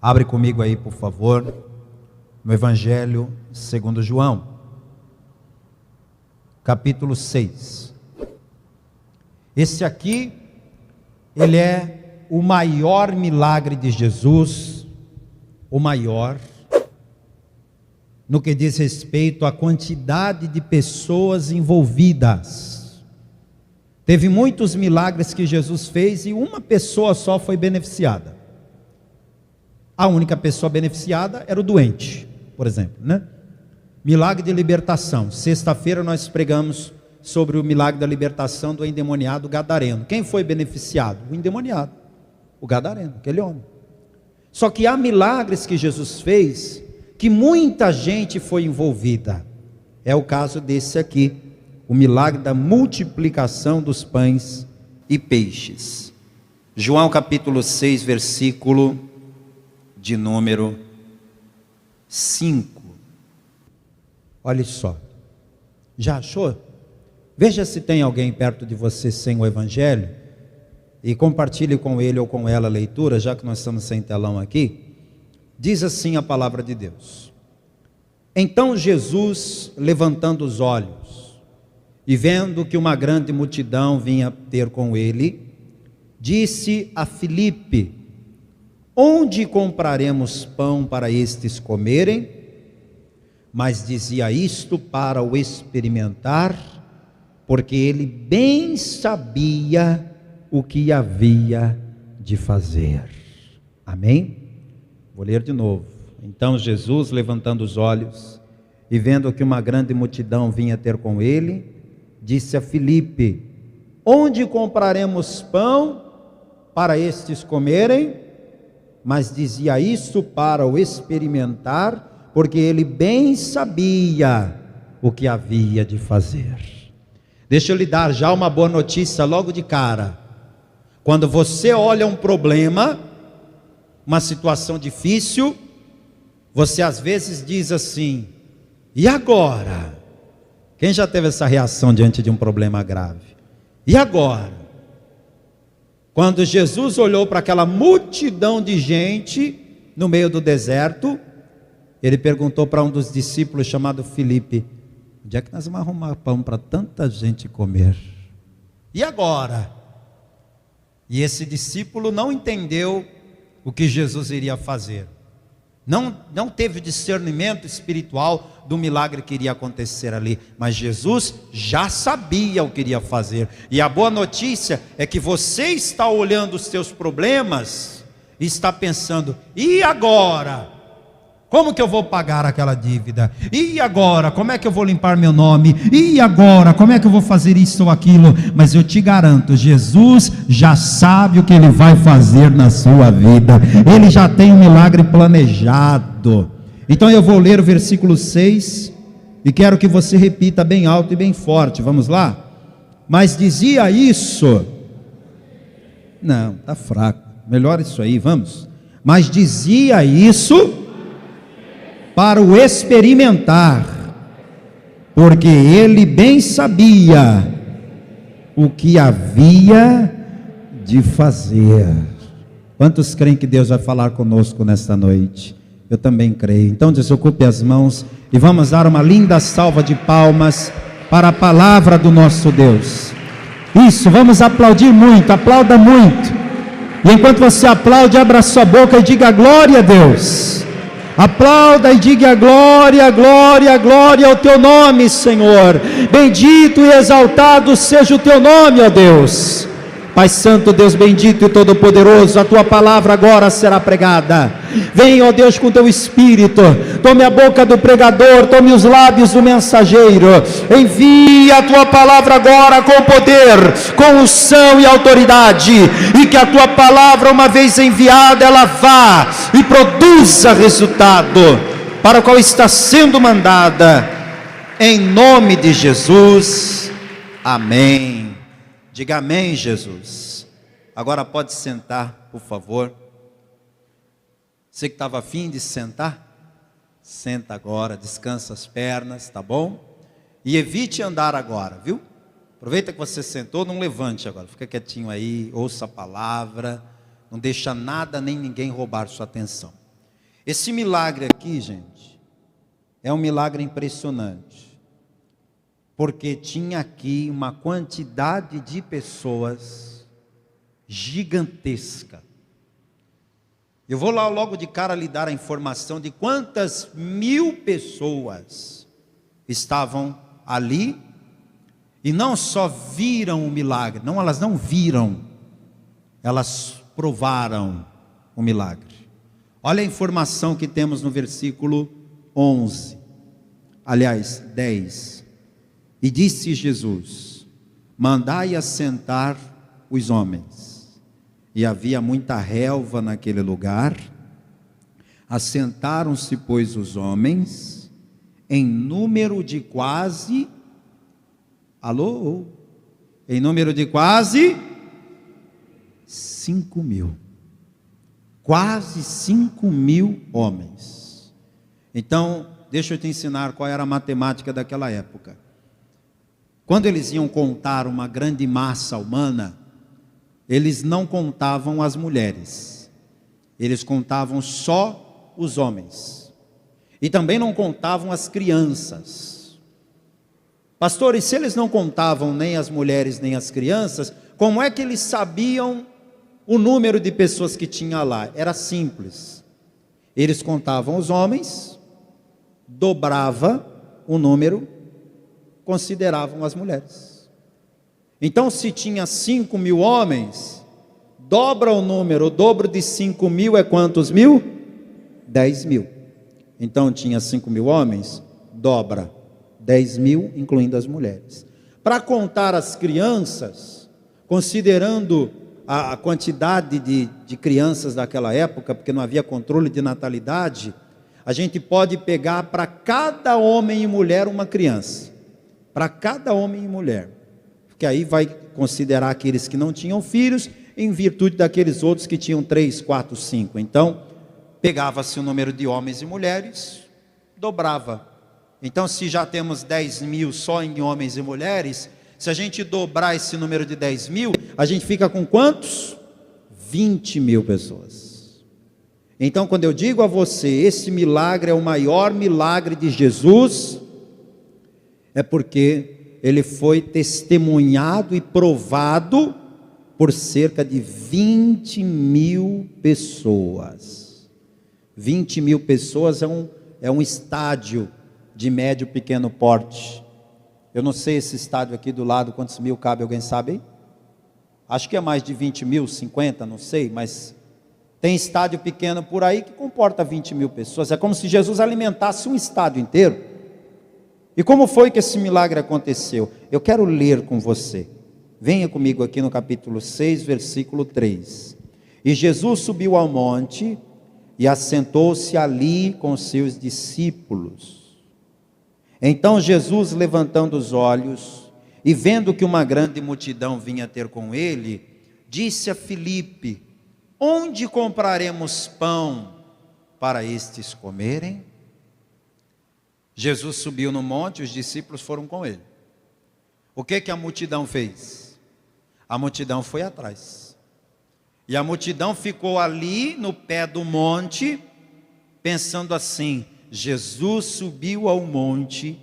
Abre comigo aí, por favor, no Evangelho segundo João, capítulo 6. Esse aqui, ele é o maior milagre de Jesus, o maior, no que diz respeito à quantidade de pessoas envolvidas. Teve muitos milagres que Jesus fez e uma pessoa só foi beneficiada. A única pessoa beneficiada era o doente, por exemplo, né? Milagre de libertação. Sexta-feira nós pregamos sobre o milagre da libertação do endemoniado gadareno. Quem foi beneficiado? O endemoniado, o gadareno, aquele homem. Só que há milagres que Jesus fez que muita gente foi envolvida. É o caso desse aqui, o milagre da multiplicação dos pães e peixes. João capítulo 6, versículo de número 5. Olha só, já achou? Veja se tem alguém perto de você sem o Evangelho e compartilhe com ele ou com ela a leitura, já que nós estamos sem telão aqui. Diz assim a palavra de Deus: Então Jesus, levantando os olhos e vendo que uma grande multidão vinha ter com ele, disse a Filipe: Onde compraremos pão para estes comerem? Mas dizia isto para o experimentar, porque ele bem sabia o que havia de fazer. Amém? Vou ler de novo. Então Jesus, levantando os olhos e vendo que uma grande multidão vinha ter com ele, disse a Filipe: Onde compraremos pão para estes comerem? Mas dizia isso para o experimentar, porque ele bem sabia o que havia de fazer. Deixa eu lhe dar já uma boa notícia logo de cara. Quando você olha um problema, uma situação difícil, você às vezes diz assim: e agora? Quem já teve essa reação diante de um problema grave? E agora? Quando Jesus olhou para aquela multidão de gente no meio do deserto, ele perguntou para um dos discípulos chamado Filipe: onde é que nós vamos arrumar pão para tanta gente comer? E agora? E esse discípulo não entendeu o que Jesus iria fazer. Não teve discernimento espiritual do milagre que iria acontecer ali, mas Jesus já sabia o que iria fazer. E a boa notícia é que você está olhando os seus problemas e está pensando: e agora? Como que eu vou pagar aquela dívida? E agora? Como é que eu vou limpar meu nome? E agora? Como é que eu vou fazer isso ou aquilo? Mas eu te garanto, Jesus já sabe o que Ele vai fazer na sua vida. Ele já tem um milagre planejado. Então eu vou ler o versículo 6 e quero que você repita bem alto e bem forte. Vamos lá? Mas dizia isso... Não, está fraco. Melhor isso aí, vamos. Mas dizia isso para o experimentar, porque ele bem sabia o que havia de fazer. Quantos creem que Deus vai falar conosco nesta noite? Eu também creio. Então desocupe as mãos e vamos dar uma linda salva de palmas para a palavra do nosso Deus. Isso, vamos aplaudir muito, aplauda muito. E enquanto você aplaude, abra sua boca e diga glória a Deus. Aplauda e diga glória, glória, glória ao teu nome, Senhor. Bendito e exaltado seja o teu nome, ó Deus. Pai Santo, Deus bendito e todo-poderoso, a tua palavra agora será pregada. Vem, ó Deus, com teu Espírito. Tome a boca do pregador, tome os lábios do mensageiro. Envia a tua palavra agora com poder, com unção e autoridade. E que a tua palavra, uma vez enviada, ela vá e produza resultado para o qual está sendo mandada. Em nome de Jesus. Amém. Diga amém, Jesus. Agora pode sentar, por favor. Você que estava afim de sentar, Senta agora, descansa as pernas, tá bom? E evite andar agora, viu? Aproveita que você sentou, não levante agora. Fica quietinho aí, ouça a palavra. Não deixa nada nem ninguém roubar sua atenção. Esse milagre aqui, gente, é um milagre impressionante. Porque tinha aqui uma quantidade de pessoas gigantesca. Eu vou lá logo de cara lhe dar a informação de quantas 1000 pessoas estavam ali e não só viram o milagre, não, elas não viram, elas provaram o milagre. Olha a informação que temos no versículo 11, aliás, 10. E disse Jesus: mandai assentar os homens. E havia muita relva naquele lugar. Assentaram-se, pois, os homens, em número de quase, em número de quase 5.000. Quase 5.000 homens. Então, deixa eu te ensinar qual era a matemática daquela época. Quando eles iam contar uma grande massa humana, eles não contavam as mulheres, eles contavam só os homens, e também não contavam as crianças. Pastores, se eles não contavam nem as mulheres nem as crianças, como é que eles sabiam o número de pessoas que tinha lá? Era simples, eles contavam os homens, dobrava o número, consideravam as mulheres. Então, se tinha 5.000 homens, dobra o número, o dobro de 5.000 é quantos mil? 10.000. Então, tinha 5.000 homens, dobra 10.000, incluindo as mulheres. Para contar as crianças, considerando a quantidade de crianças daquela época, porque não havia controle de natalidade, a gente pode pegar para cada homem e mulher uma criança. Para cada homem e mulher. Porque aí vai considerar aqueles que não tinham filhos, em virtude daqueles outros que tinham 3, 4, 5. Então, pegava-se o número de homens e mulheres, dobrava. Então, se já temos 10.000 só em homens e mulheres, se a gente dobrar esse número de 10.000, a gente fica com quantos? 20.000 pessoas. Então, quando eu digo a você, esse milagre é o maior milagre de Jesus, é porque ele foi testemunhado e provado por cerca de 20.000 pessoas. 20.000 pessoas é um estádio de médio pequeno porte. Eu não sei esse estádio aqui do lado, quantos mil cabe, alguém sabe aí? Acho que é mais de 20.000, 50, não sei, mas tem estádio pequeno por aí que comporta 20.000 pessoas. É como se Jesus alimentasse um estádio inteiro. E como foi que esse milagre aconteceu? Eu quero ler com você. Venha comigo aqui no capítulo 6, versículo 3. E Jesus subiu ao monte e assentou-se ali com seus discípulos. Então Jesus, levantando os olhos e vendo que uma grande multidão vinha ter com ele, disse a Filipe: onde compraremos pão para estes comerem? Jesus subiu no monte, os discípulos foram com ele. O que a multidão fez? A multidão foi atrás. E a multidão ficou ali no pé do monte, pensando assim: Jesus subiu ao monte,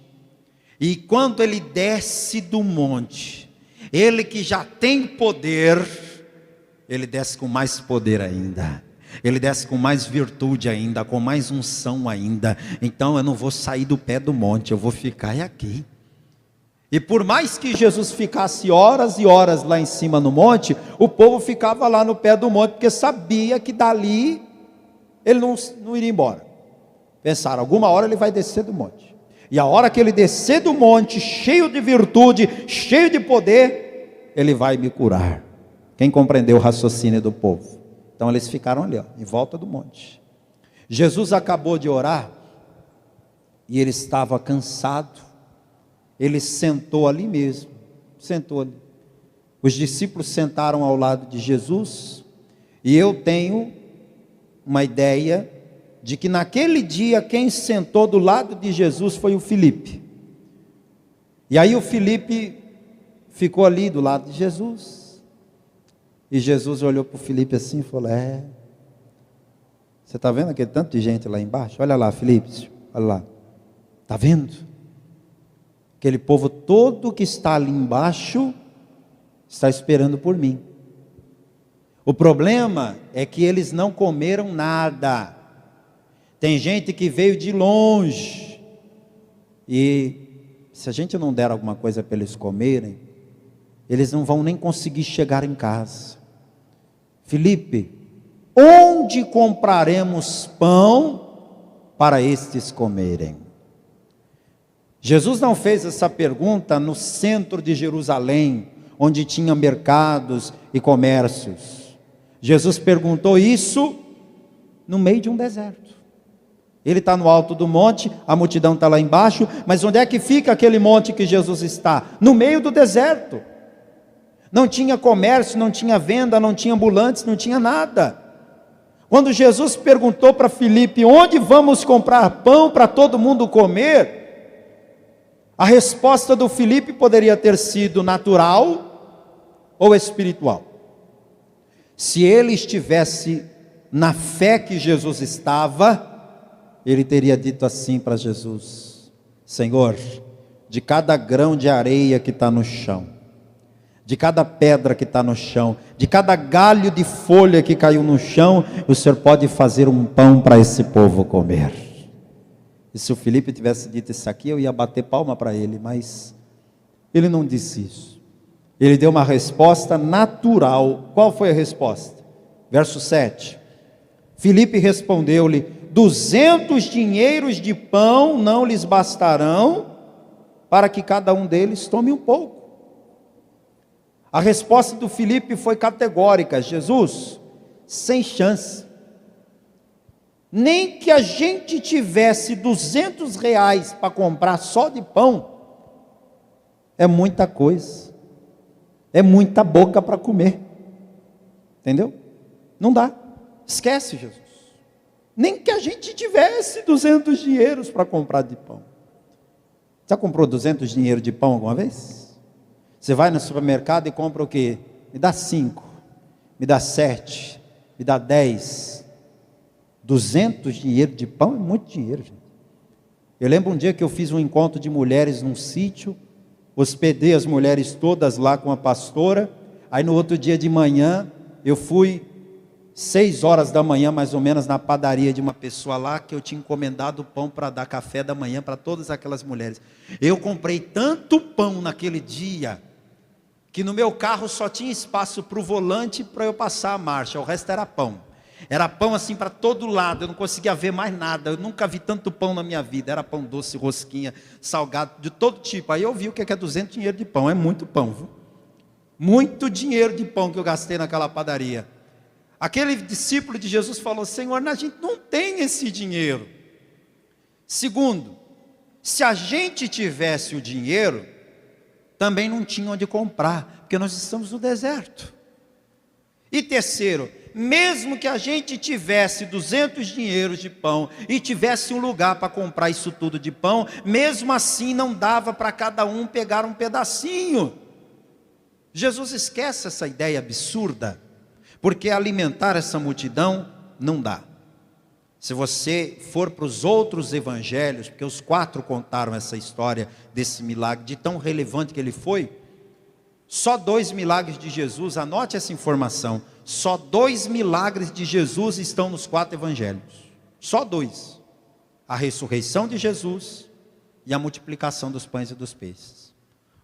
e quando ele desce do monte, ele que já tem poder, ele desce com mais poder ainda. Ele desce com mais virtude ainda, com mais unção ainda. Então eu não vou sair do pé do monte, eu vou ficar aqui. E por mais que Jesus ficasse horas e horas lá em cima no monte, o povo ficava lá no pé do monte, porque sabia que dali ele não iria embora. Pensaram, alguma hora ele vai descer do monte. E a hora que ele descer do monte, cheio de virtude, cheio de poder, ele vai me curar. Quem compreendeu o raciocínio do povo? Então eles ficaram ali, em volta do monte. Jesus acabou de orar, e ele estava cansado, ele sentou ali mesmo, sentou ali. Os discípulos sentaram ao lado de Jesus, e eu tenho uma ideia de que naquele dia quem sentou do lado de Jesus foi o Filipe. E aí o Filipe ficou ali do lado de Jesus. E Jesus olhou para o Filipe assim e falou: você está vendo aquele tanto de gente lá embaixo? Olha lá, Filipe, olha lá. Está vendo? Aquele povo todo que está ali embaixo está esperando por mim. O problema é que eles não comeram nada. Tem gente que veio de longe, e se a gente não der alguma coisa para eles comerem, eles não vão nem conseguir chegar em casa. Filipe, onde compraremos pão para estes comerem? Jesus não fez essa pergunta no centro de Jerusalém, onde tinha mercados e comércios. Jesus perguntou isso no meio de um deserto. Ele está no alto do monte, a multidão está lá embaixo, mas onde é que fica aquele monte que Jesus está? No meio do deserto. Não tinha comércio, não tinha venda, não tinha ambulantes, não tinha nada. Quando Jesus perguntou para Filipe: onde vamos comprar pão para todo mundo comer? A resposta do Filipe poderia ter sido natural ou espiritual. Se ele estivesse na fé que Jesus estava, ele teria dito assim para Jesus: Senhor, de cada grão de areia que está no chão, de cada pedra que está no chão, de cada galho de folha que caiu no chão, o Senhor pode fazer um pão para esse povo comer. E se o Filipe tivesse dito isso aqui, eu ia bater palma para ele, mas ele não disse isso. Ele deu uma resposta natural. Qual foi a resposta? Verso 7. Filipe respondeu-lhe: 200 dinheiros de pão não lhes bastarão para que cada um deles tome um pouco. A resposta do Filipe foi categórica: Jesus, sem chance. Nem que a gente tivesse 200 reais para comprar só de pão, é muita coisa, é muita boca para comer, entendeu? Não dá, esquece Jesus. Nem que a gente tivesse 200 dinheiros para comprar de pão. Já comprou 200 dinheiro de pão alguma vez? Você vai no supermercado e compra o quê? Me dá 5, me dá 7, me dá 10. 200 dinheiro de pão é muito dinheiro, gente. Eu lembro um dia que eu fiz um encontro de mulheres num sítio, hospedei as mulheres todas lá com a pastora. Aí no outro dia de manhã, eu fui 6 horas da manhã mais ou menos na padaria de uma pessoa lá, que eu tinha encomendado pão para dar café da manhã para todas aquelas mulheres. Eu comprei tanto pão naquele dia, que no meu carro só tinha espaço para o volante para eu passar a marcha, o resto era pão. Era pão assim para todo lado, eu não conseguia ver mais nada. Eu nunca vi tanto pão na minha vida. Era pão doce, rosquinha, salgado, de todo tipo. Aí eu vi o que é 200 dinheiro de pão. É muito pão, viu? Muito dinheiro de pão que eu gastei naquela padaria. Aquele discípulo de Jesus falou: Senhor, a gente não tem esse dinheiro. Segundo, se a gente tivesse o dinheiro, também não tinha onde comprar, porque nós estamos no deserto. E terceiro, mesmo que a gente tivesse 200 dinheiros de pão e tivesse um lugar para comprar isso tudo de pão, mesmo assim não dava para cada um pegar um pedacinho. Jesus esquece essa ideia absurda, porque alimentar essa multidão não dá. Se você for para os outros evangelhos, porque os 4 contaram essa história desse milagre, de tão relevante que ele foi, só 2 milagres de Jesus, anote essa informação, só 2 milagres de Jesus estão nos 4 evangelhos, só 2, a ressurreição de Jesus e a multiplicação dos pães e dos peixes.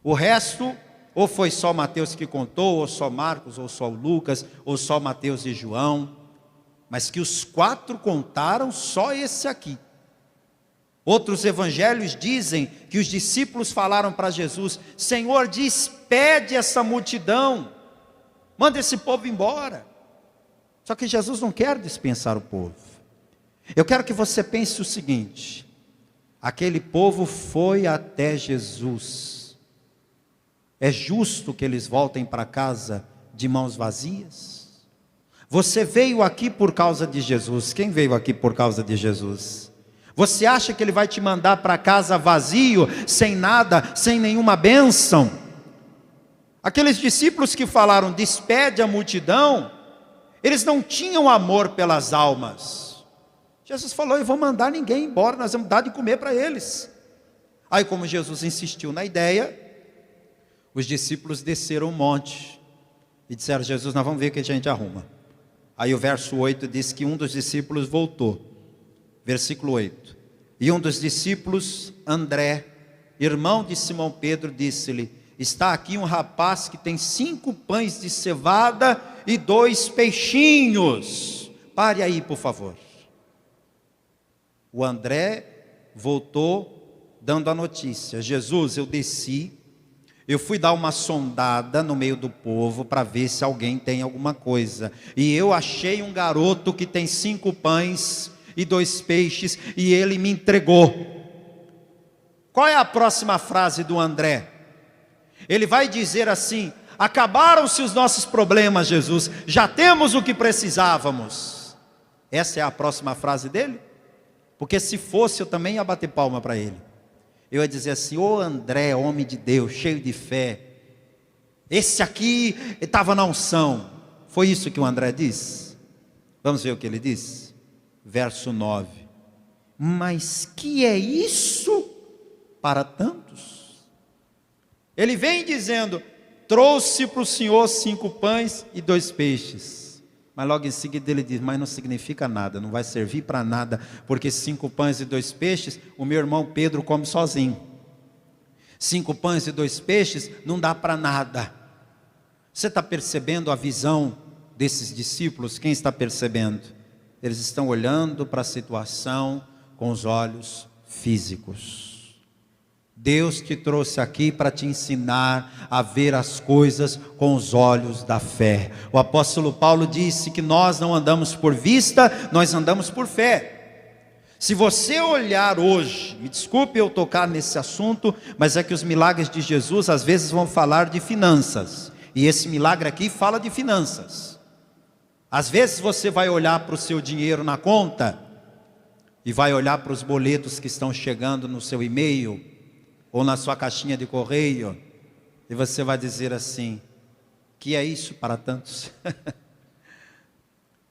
O resto, ou foi só Mateus que contou, ou só Marcos, ou só Lucas, ou só Mateus e João, mas que os 4 contaram, só esse aqui. Outros evangelhos dizem que os discípulos falaram para Jesus: Senhor, despede essa multidão, manda esse povo embora. Só que Jesus não quer dispensar o povo. Eu quero que você pense o seguinte: aquele povo foi até Jesus. É justo que eles voltem para casa de mãos vazias? Você veio aqui por causa de Jesus. Quem veio aqui por causa de Jesus? Você acha que Ele vai te mandar para casa vazio, sem nada, sem nenhuma bênção? Aqueles discípulos que falaram, despede a multidão, eles não tinham amor pelas almas. Jesus falou, eu vou mandar ninguém embora, nós vamos dar de comer para eles. Aí, como Jesus insistiu na ideia, os discípulos desceram um monte e disseram, Jesus, nós vamos ver o que a gente arruma. Aí o verso 8 diz que um dos discípulos voltou. Versículo 8. E um dos discípulos, André, irmão de Simão Pedro, disse-lhe, está aqui um rapaz que tem 5 pães de cevada e 2 peixinhos. Pare aí, por favor. O André voltou dando a notícia. Jesus, eu desci, eu fui dar uma sondada no meio do povo para ver se alguém tem alguma coisa. E eu achei um garoto que tem 5 pães e 2 peixes e ele me entregou. Qual é a próxima frase do André? Ele vai dizer assim, acabaram-se os nossos problemas, Jesus, já temos o que precisávamos. Essa é a próxima frase dele? Porque se fosse eu também ia bater palma para ele. Eu ia dizer assim, ô André, homem de Deus, cheio de fé, esse aqui estava na unção. Foi isso que o André disse? Vamos ver o que ele disse? Verso 9. Mas que é isso para tantos? Ele vem dizendo, trouxe para o Senhor 5 pães e 2 peixes. Mas logo em seguida ele diz, mas não significa nada, não vai servir para nada, porque 5 pães e 2 peixes, o meu irmão Pedro come sozinho. 5 pães e 2 peixes não dá para nada. Você está percebendo a visão desses discípulos? Quem está percebendo? Eles estão olhando para a situação com os olhos físicos. Deus te trouxe aqui para te ensinar a ver as coisas com os olhos da fé. O apóstolo Paulo disse que nós não andamos por vista, nós andamos por fé. Se você olhar hoje, me desculpe eu tocar nesse assunto, mas é que os milagres de Jesus às vezes vão falar de finanças. E esse milagre aqui fala de finanças. Às vezes você vai olhar para o seu dinheiro na conta, e vai olhar para os boletos que estão chegando no seu e-mail, ou na sua caixinha de correio, e você vai dizer assim, que é isso para tantos?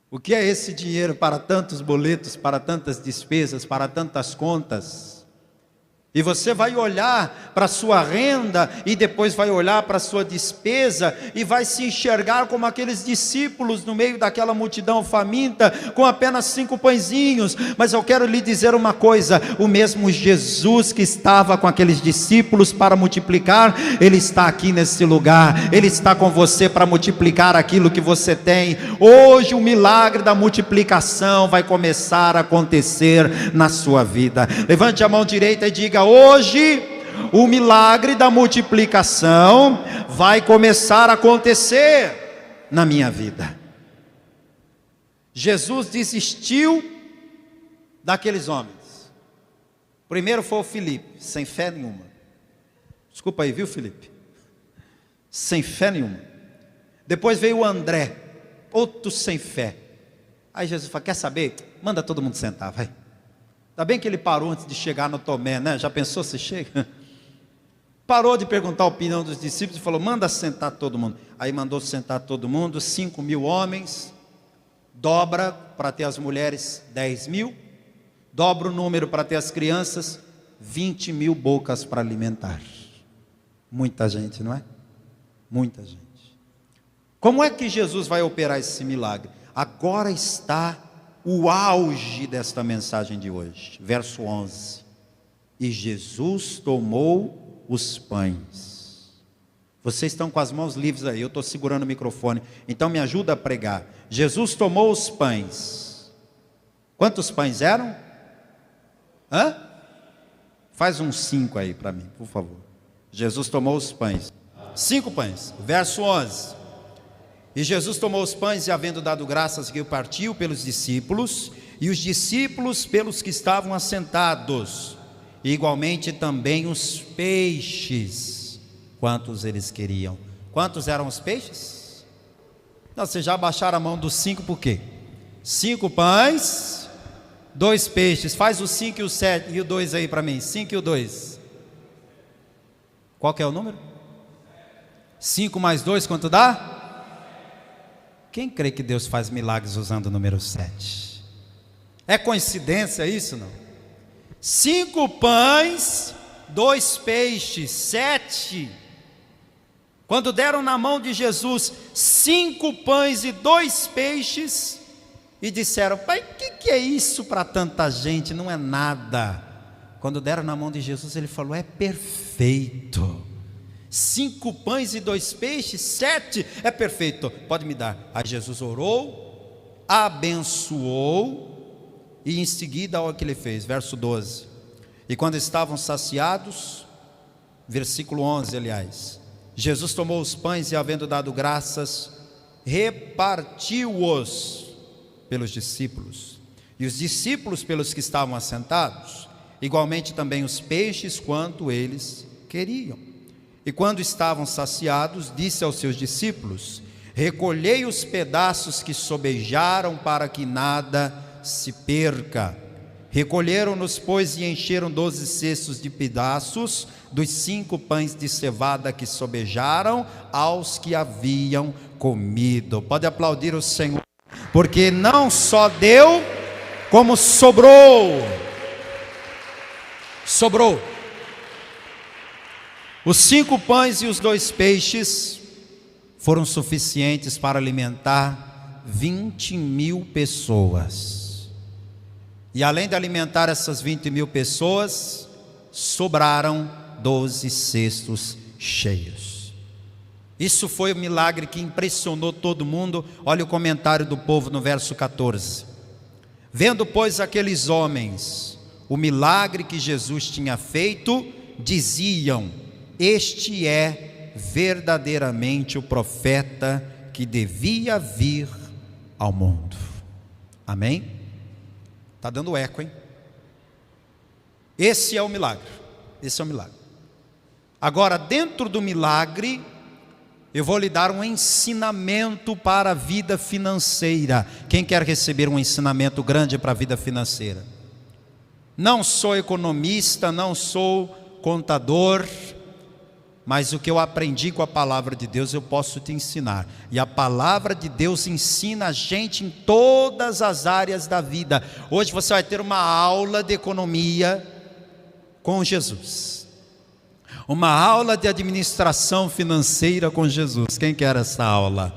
O que é esse dinheiro para tantos boletos, para tantas despesas, para tantas contas? E você vai olhar para a sua renda, e depois vai olhar para a sua despesa, e vai se enxergar como aqueles discípulos no meio daquela multidão faminta, com apenas 5 pãezinhos. Mas eu quero lhe dizer uma coisa, o mesmo Jesus que estava com aqueles discípulos para multiplicar, Ele está aqui nesse lugar, Ele está com você para multiplicar aquilo que você tem. Hoje o milagre da multiplicação vai começar a acontecer na sua vida. Levante a mão direita e diga, hoje o milagre da multiplicação vai começar a acontecer na minha vida. Jesus desistiu daqueles homens. Primeiro foi o Filipe, sem fé nenhuma. Desculpa aí, viu, Filipe? Sem fé nenhuma. Depois veio o André, outro sem fé. Aí Jesus falou, quer saber? Manda todo mundo sentar, vai. Ainda bem que ele parou antes de chegar no Tomé, né? Já pensou se chega? Parou de perguntar a opinião dos discípulos e falou, manda sentar todo mundo. Aí mandou sentar todo mundo, 5.000 homens, dobra para ter as mulheres 10.000, dobra o número para ter as crianças, 20.000 bocas para alimentar. Muita gente, não é? Muita gente. Como é que Jesus vai operar esse milagre? Agora está o auge desta mensagem de hoje, verso 11, e Jesus tomou os pães. Vocês estão com as mãos livres aí, eu estou segurando o microfone, então me ajuda a pregar. Jesus tomou os pães. Quantos pães eram? Faz uns 5 aí para mim, por favor. Jesus tomou os pães, 5 pães, verso 11. E Jesus tomou os pães e, havendo dado graças, que o partiu pelos discípulos, e os discípulos pelos que estavam assentados, e igualmente também os peixes, quantos eles queriam. Quantos eram os peixes? Não, vocês já abaixaram a mão dos 5 por quê? 5 pães, 2 peixes. Faz o 5 e o 7 e o 2 aí para mim. 5 e o 2. Qual que é o número? 5 mais 2, quanto dá? Quem crê que Deus faz milagres usando o número 7? É coincidência isso, não? 5 pães, 2 peixes, 7. Quando deram na mão de Jesus 5 pães e 2 peixes, e disseram: pai, o que é isso para tanta gente? Não é nada. Quando deram na mão de Jesus, ele falou: é perfeito. 5 pães e 2 peixes, 7, é perfeito, pode me dar. Aí Jesus orou, abençoou, e em seguida olha o que ele fez, verso 12. E quando estavam saciados, versículo 11 aliás, Jesus tomou os pães e, havendo dado graças, repartiu-os pelos discípulos, e os discípulos pelos que estavam assentados, igualmente também os peixes quanto eles queriam. E quando estavam saciados, disse aos seus discípulos: recolhei os pedaços que sobejaram, para que nada se perca. Recolheram-nos, pois, e encheram 12 cestos de pedaços dos 5 pães de cevada que sobejaram aos que haviam comido. Pode aplaudir o Senhor, porque não só deu, como sobrou. Sobrou. Os 5 pães e os 2 peixes foram suficientes para alimentar 20.000 pessoas. E além de alimentar essas 20.000 pessoas, sobraram 12 cestos cheios. Isso foi um milagre que impressionou todo mundo. Olha o comentário do povo no verso 14. Vendo, pois, aqueles homens o milagre que Jesus tinha feito, diziam: este é verdadeiramente o profeta que devia vir ao mundo. Amém? Está dando eco, hein? Esse é o milagre. Esse é o milagre. Agora, dentro do milagre, eu vou lhe dar um ensinamento para a vida financeira. Quem quer receber um ensinamento grande para a vida financeira? Não sou economista, não sou contador, mas o que eu aprendi com a palavra de Deus eu posso te ensinar. E a palavra de Deus ensina a gente em todas as áreas da vida. Hoje você vai ter uma aula de economia com Jesus, uma aula de administração financeira com Jesus. Quem quer essa aula?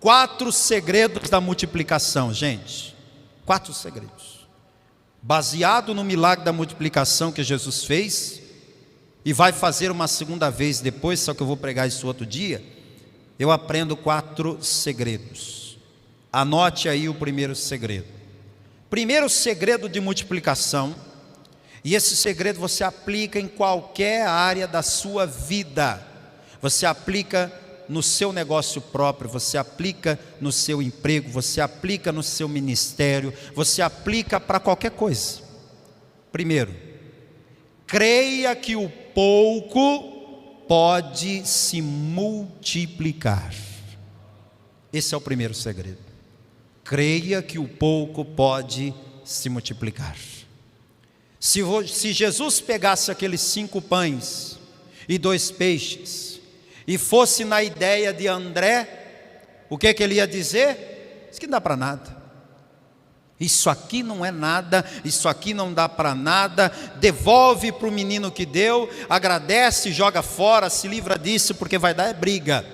4 segredos da multiplicação, gente. 4 segredos, baseado no milagre da multiplicação que Jesus fez, e vai fazer uma segunda vez depois, só que eu vou pregar isso outro dia. Eu aprendo 4 segredos. Anote aí o primeiro segredo. Primeiro segredo de multiplicação, e esse segredo você aplica em qualquer área da sua vida. Você aplica no seu negócio próprio, você aplica no seu emprego, você aplica no seu ministério, você aplica para qualquer coisa. Primeiro, creia que o pouco pode se multiplicar. Esse é o primeiro segredo. Creia que o pouco pode se multiplicar. Se Jesus pegasse aqueles 5 pães e 2 peixes e fosse na ideia de André, o que ele ia dizer? Isso que não dá para nada. Isso aqui não é nada, isso aqui não dá para nada, devolve para o menino que deu, agradece, joga fora, se livra disso, porque vai dar briga.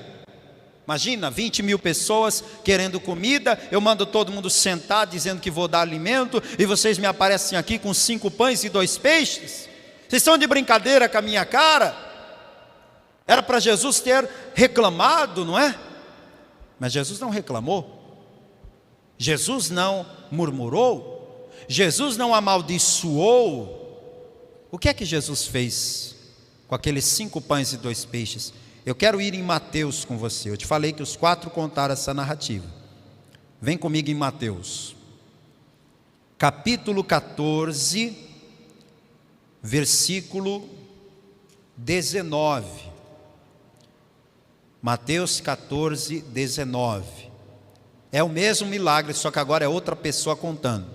Imagina, 20.000 pessoas querendo comida, eu mando todo mundo sentar dizendo que vou dar alimento, e vocês me aparecem aqui com 5 pães e 2 peixes? Vocês estão de brincadeira com a minha cara? Era para Jesus ter reclamado, não é? Mas Jesus não reclamou. Jesus não murmurou, Jesus não amaldiçoou. O que é que Jesus fez com aqueles 5 pães e 2 peixes? Eu quero ir em Mateus com você. Eu te falei que os 4 contaram essa narrativa. Vem comigo em Mateus, capítulo 14, versículo 19. Mateus 14, 19. É o mesmo milagre, só que agora é outra pessoa contando.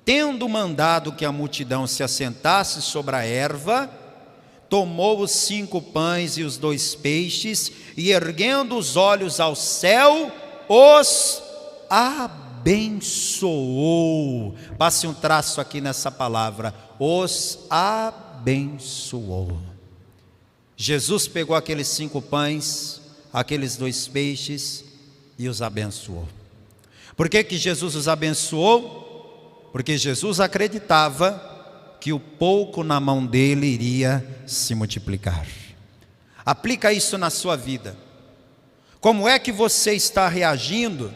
Tendo mandado que a multidão se assentasse sobre a erva, tomou os 5 pães e os 2 peixes, e erguendo os olhos ao céu, os abençoou. Passe um traço aqui nessa palavra, os abençoou. Jesus pegou aqueles 5 pães, aqueles 2 peixes e os abençoou. Por que que Jesus os abençoou? Porque Jesus acreditava que o pouco na mão dele iria se multiplicar. Aplica isso na sua vida. Como é que você está reagindo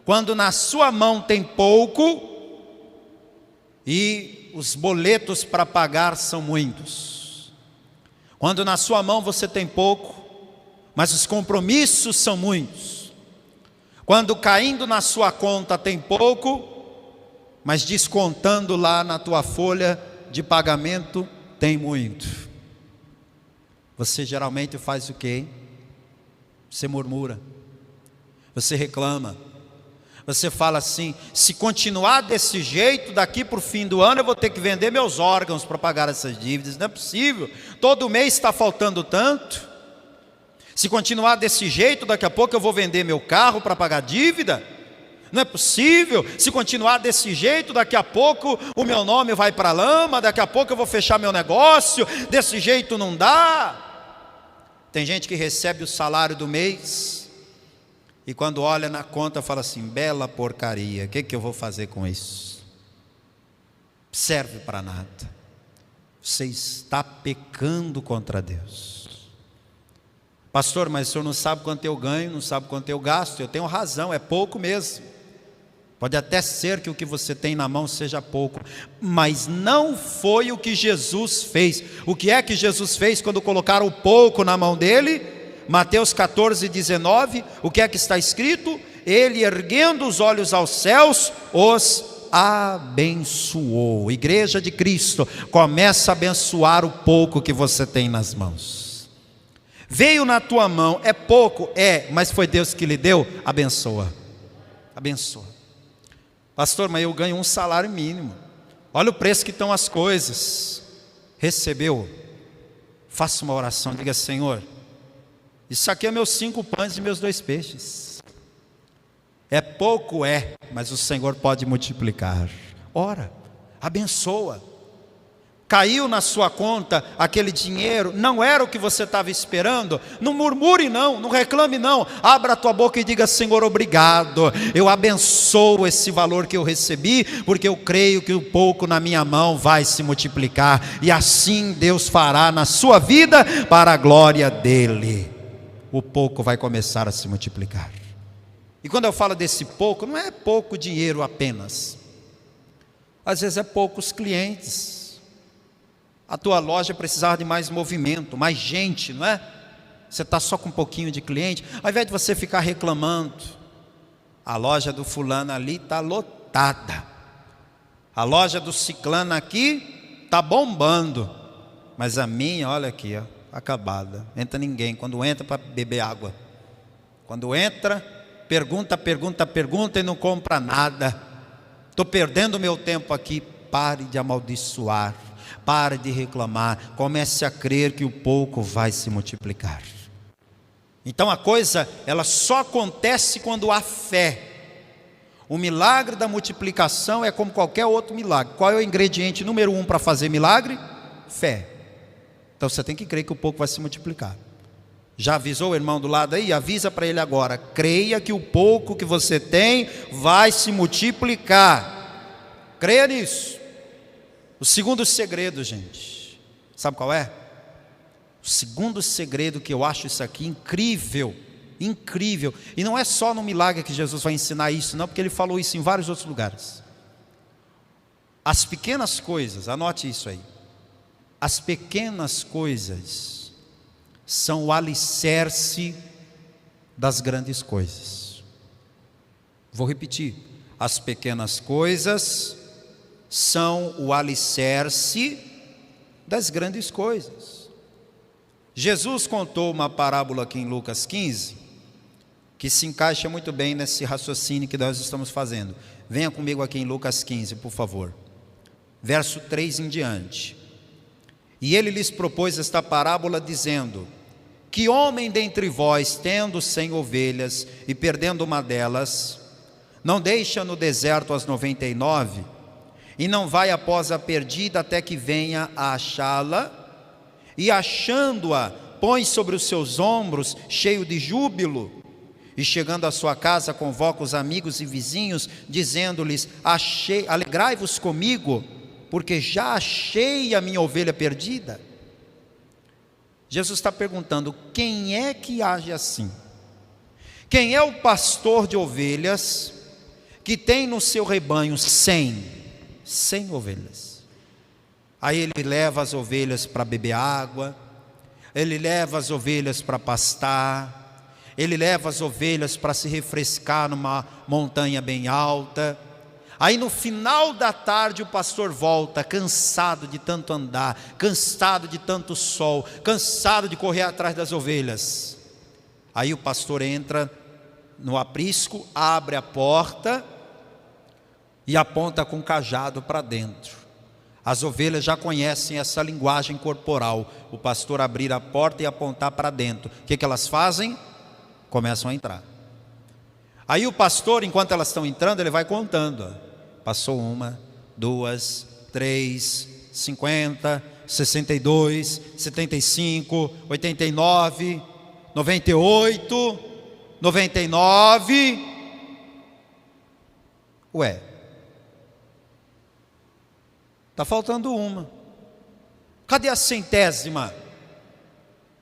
quando na sua mão tem pouco e os boletos para pagar são muitos? Quando na sua mão você tem pouco, mas os compromissos são muitos. Quando caindo na sua conta tem pouco, mas descontando lá na tua folha de pagamento tem muito. Você geralmente faz o quê? Você murmura, você reclama, você fala assim: se continuar desse jeito, daqui para o fim do ano eu vou ter que vender meus órgãos para pagar essas dívidas. Não é possível, todo mês está faltando tanto. Se continuar desse jeito, daqui a pouco eu vou vender meu carro para pagar dívida. Não é possível, se continuar desse jeito, daqui a pouco o meu nome vai para a lama, daqui a pouco eu vou fechar meu negócio, desse jeito não dá. Tem gente que recebe o salário do mês e quando olha na conta fala assim: bela porcaria, o que eu vou fazer com isso? Serve para nada. Você está pecando contra Deus. Pastor, mas o senhor não sabe quanto eu ganho, não sabe quanto eu gasto. Eu tenho razão, é pouco mesmo. Pode até ser que o que você tem na mão seja pouco, mas não foi o que Jesus fez. O que é que Jesus fez quando colocaram o pouco na mão dele? Mateus 14, 19, o que é que está escrito? Ele, erguendo os olhos aos céus, os abençoou. Igreja de Cristo, começa a abençoar o pouco que você tem nas mãos. Veio na tua mão, é pouco? É, mas foi Deus que lhe deu? Abençoa, abençoa. Pastor, mas eu ganho um salário mínimo, olha o preço que estão as coisas. Recebeu? Faça uma oração, diga: Senhor, isso aqui é meus 5 pães e meus 2 peixes. É pouco, é, mas o Senhor pode multiplicar. Ora, abençoa. Caiu na sua conta aquele dinheiro, não era o que você estava esperando, não murmure não, não reclame não, abra a tua boca e diga: Senhor, obrigado, eu abençoo esse valor que eu recebi, porque eu creio que o pouco na minha mão vai se multiplicar, e assim Deus fará na sua vida, para a glória dele. O pouco vai começar a se multiplicar. E quando eu falo desse pouco, não é pouco dinheiro apenas, às vezes é poucos clientes. A tua loja precisava de mais movimento, mais gente, não é? Você está só com um pouquinho de cliente. Ao invés de você ficar reclamando: a loja do fulano ali está lotada, a loja do ciclano aqui está bombando, mas a minha, olha aqui, ó, acabada. Entra ninguém, quando entra para beber água, quando entra, pergunta e não compra nada. Estou perdendo meu tempo aqui. Pare de amaldiçoar, pare de reclamar, comece a crer que o pouco vai se multiplicar. Então a coisa, ela só acontece quando há fé. O milagre da multiplicação é como qualquer outro milagre. Qual é o ingrediente número 1 para fazer milagre? Fé. Então você tem que crer que o pouco vai se multiplicar. Já avisou o irmão do lado aí? Avisa para ele agora: creia que o pouco que você tem vai se multiplicar. Creia nisso. O segundo segredo, gente, sabe qual é? O segundo segredo, que eu acho isso aqui incrível, incrível, e não é só no milagre que Jesus vai ensinar isso, não, porque ele falou isso em vários outros lugares. As pequenas coisas, anote isso aí, as pequenas coisas são o alicerce das grandes coisas. Vou repetir: as pequenas coisas são o alicerce das grandes coisas. Jesus contou uma parábola aqui em Lucas 15, que se encaixa muito bem nesse raciocínio que nós estamos fazendo. Venha comigo aqui em Lucas 15, por favor. Verso 3 em diante. E ele lhes propôs esta parábola, dizendo: que homem dentre vós, tendo 100 ovelhas e perdendo uma delas, não deixa no deserto as 99, e não vai após a perdida até que venha a achá-la, e achando-a, põe sobre os seus ombros, cheio de júbilo, e chegando à sua casa, convoca os amigos e vizinhos, dizendo-lhes: alegrai-vos comigo, porque já achei a minha ovelha perdida. Jesus está perguntando: quem é que age assim? Quem é o pastor de ovelhas que tem no seu rebanho 100 ovelhas? Aí ele leva as ovelhas para beber água, ele leva as ovelhas para pastar, ele leva as ovelhas para se refrescar numa montanha bem alta. Aí no final da tarde o pastor volta, cansado de tanto andar, cansado de tanto sol, cansado de correr atrás das ovelhas. Aí o pastor entra no aprisco, abre a porta e aponta com o cajado para dentro. As ovelhas já conhecem essa linguagem corporal. O pastor abrir a porta e apontar para dentro. O que elas fazem? Começam a entrar. Aí o pastor, enquanto elas estão entrando, ele vai contando. Passou 1, 2, 3, 50, 62, 75, 89, 98, 99. Ué, está faltando uma. Cadê a 100ª?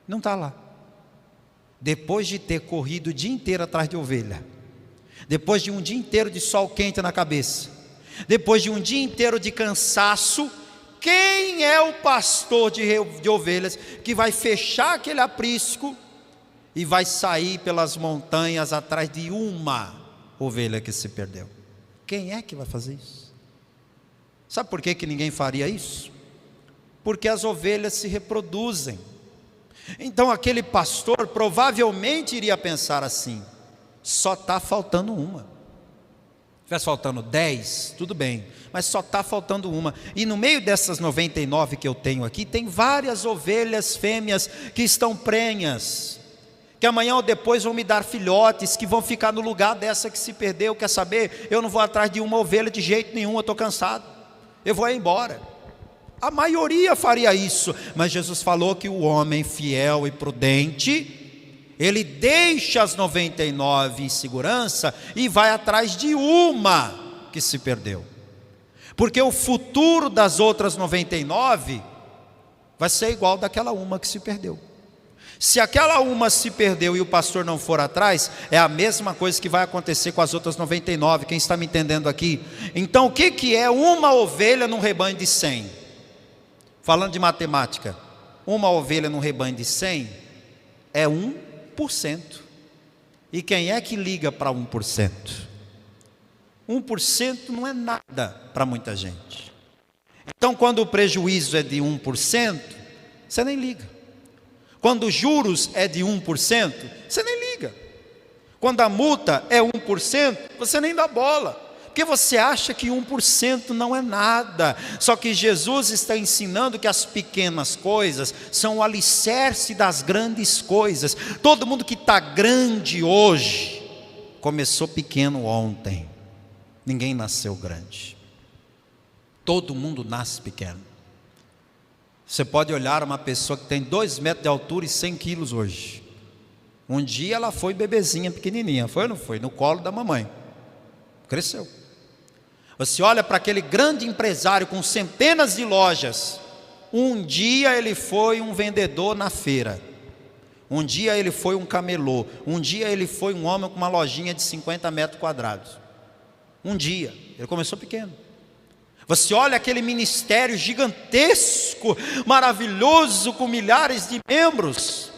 Não está lá. Depois de ter corrido o dia inteiro atrás de ovelha, depois de um dia inteiro de sol quente na cabeça, depois de um dia inteiro de cansaço, quem é o pastor de ovelhas que vai fechar aquele aprisco e vai sair pelas montanhas atrás de uma ovelha que se perdeu? Quem é que vai fazer isso? Sabe por que ninguém faria isso? Porque as ovelhas se reproduzem. Então aquele pastor provavelmente iria pensar assim: só está faltando uma. Se estivesse faltando 10, tudo bem, mas só está faltando uma. E no meio dessas 99 que eu tenho aqui, tem várias ovelhas fêmeas que estão prenhas, que amanhã ou depois vão me dar filhotes, que vão ficar no lugar dessa que se perdeu. Quer saber? Eu não vou atrás de uma ovelha de jeito nenhum, eu estou cansado, eu vou embora. A maioria faria isso, mas Jesus falou que o homem fiel e prudente, ele deixa as 99 em segurança e vai atrás de uma que se perdeu, porque o futuro das outras 99 vai ser igual daquela uma que se perdeu. Se aquela uma se perdeu e o pastor não for atrás, é a mesma coisa que vai acontecer com as outras 99. Quem está me entendendo aqui? Então o que é uma ovelha num rebanho de 100? Falando de matemática, uma ovelha num rebanho de 100 é 1%. E quem é que liga para 1%? 1% não é nada para muita gente. Então quando o prejuízo é de 1%, você nem liga. Quando os juros é de 1%, você nem liga. Quando a multa é 1%, você nem dá bola, porque você acha que 1% não é nada. Só que Jesus está ensinando que as pequenas coisas são o alicerce das grandes coisas. Todo mundo que está grande hoje, começou pequeno ontem. Ninguém nasceu grande. Todo mundo nasce pequeno. Você pode olhar uma pessoa que tem 2 metros de altura e 100 quilos hoje. Um dia ela foi bebezinha, pequenininha, foi ou não foi? No colo da mamãe. Cresceu. Você olha para aquele grande empresário com centenas de lojas. Um dia ele foi um vendedor na feira. Um dia ele foi um camelô. Um dia ele foi um homem com uma lojinha de 50 metros quadrados. Um dia. Ele começou pequeno. Você olha aquele ministério gigantesco, maravilhoso, com milhares de membros.